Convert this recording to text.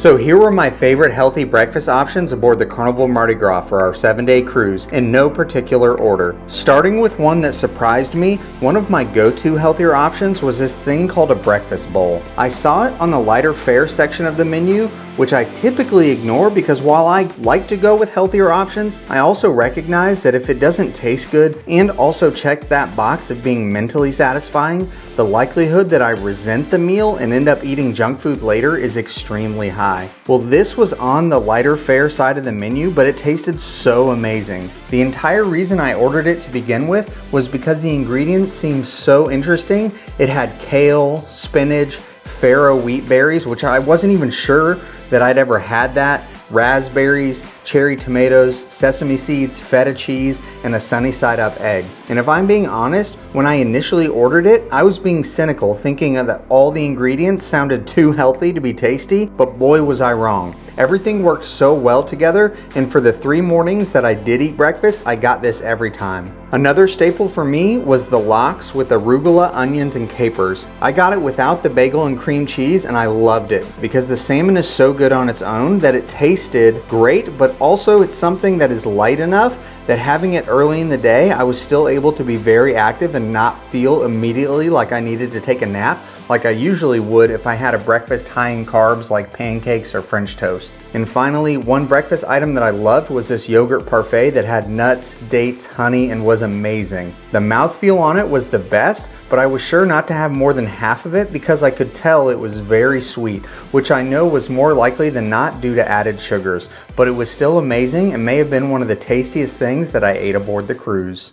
So here were my favorite healthy breakfast options aboard the Carnival Mardi Gras for our 7-day cruise in no particular order. Starting with one that surprised me, one of my go-to healthier options was this thing called a breakfast bowl. I saw it on the lighter fare section of the menu, which I typically ignore because while I like to go with healthier options, I also recognize that if it doesn't taste good and also check that box of being mentally satisfying, the likelihood that I resent the meal and end up eating junk food later is extremely high. Well, this was on the lighter fare side of the menu, but it tasted so amazing. The entire reason I ordered it to begin with was because the ingredients seemed so interesting. It had kale, spinach, farro wheat berries, which I wasn't even sure that I'd ever had that, raspberries, cherry tomatoes, sesame seeds, feta cheese, and a sunny side up egg. And if I'm being honest, when I initially ordered it, I was being cynical, thinking that all the ingredients sounded too healthy to be tasty, but boy was I wrong. Everything worked so well together, and for the 3 mornings that I did eat breakfast, I got this every time. Another staple for me was the lox with arugula, onions, and capers. I got it without the bagel and cream cheese, and I loved it because the salmon is so good on its own that it tasted great, but also it's something that is light enough that having it early in the day, I was still able to be very active and not feel immediately like I needed to take a nap like I usually would if I had a breakfast high in carbs like pancakes or French toast. And finally, one breakfast item that I loved was this yogurt parfait that had nuts, dates, honey, and was amazing. The mouthfeel on it was the best, but I was sure not to have more than half of it because I could tell it was very sweet, which I know was more likely than not due to added sugars. But it was still amazing and may have been one of the tastiest things that I ate aboard the cruise.